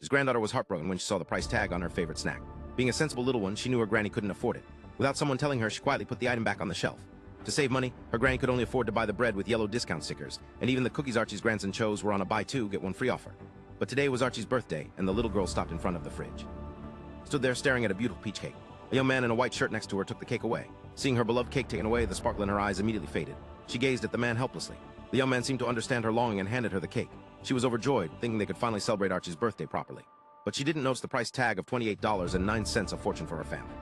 His granddaughter was heartbroken when she saw the price tag on her favorite snack. Being a sensible little one, she knew her granny couldn't afford it. Without someone telling her, she quietly put the item back on the shelf. To save money, her granny could only afford to buy the bread with yellow discount stickers, and even the cookies Archie's grandson chose were on a buy two, get one free offer. But today was Archie's birthday, and the little girl stopped in front of the fridge. Stood there staring at a beautiful peach cake. A young man in a white shirt next to her took the cake away. Seeing her beloved cake taken away, the sparkle in her eyes immediately faded. She gazed at the man helplessly. The young man seemed to understand her longing and handed her the cake. She was overjoyed, thinking they could finally celebrate Archie's birthday properly. But she didn't notice the price tag of $28.09, a fortune for her family.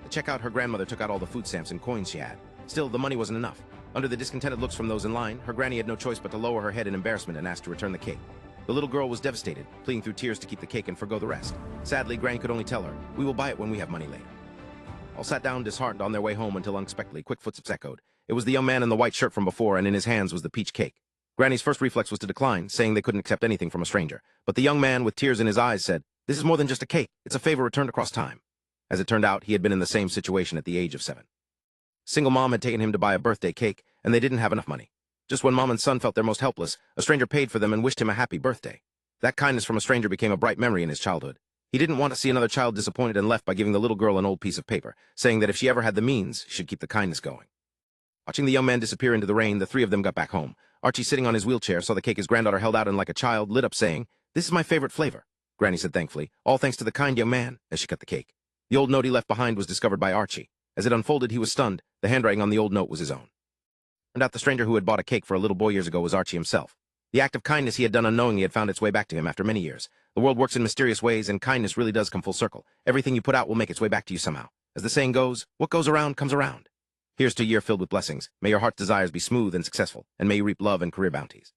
To check out, her grandmother took out all the food stamps and coins she had. Still, the money wasn't enough. Under the discontented looks from those in line, her granny had no choice but to lower her head in embarrassment and ask to return the cake. The little girl was devastated, pleading through tears to keep the cake and forgo the rest. Sadly, Granny could only tell her, "We will buy it when we have money later." All sat down disheartened on their way home until unexpectedly quick footsteps echoed. It was the young man in the white shirt from before, and in his hands was the peach cake. Granny's first reflex was to decline, saying they couldn't accept anything from a stranger. But the young man, with tears in his eyes, said, "This is more than just a cake. It's a favor returned across time." As it turned out, he had been in the same situation at the age of 7. Single mom had taken him to buy a birthday cake, and they didn't have enough money. Just when mom and son felt their most helpless, a stranger paid for them and wished him a happy birthday. That kindness from a stranger became a bright memory in his childhood. He didn't want to see another child disappointed and left by giving the little girl an old piece of paper, saying that if she ever had the means, she should keep the kindness going. Watching the young man disappear into the rain, the three of them got back home. Archie, sitting on his wheelchair, saw the cake his granddaughter held out and like a child, lit up saying, "This is my favorite flavor." Granny said thankfully, "All thanks to the kind young man," as she cut the cake. The old note he left behind was discovered by Archie. As it unfolded, he was stunned. The handwriting on the old note was his own. Turned out the stranger who had bought a cake for a little boy years ago was Archie himself. The act of kindness he had done unknowingly had found its way back to him after many years. The world works in mysterious ways, and kindness really does come full circle. Everything you put out will make its way back to you somehow. As the saying goes, what goes around comes around. Here's to a year filled with blessings. May your heart's desires be smooth and successful, and may you reap love and career bounties.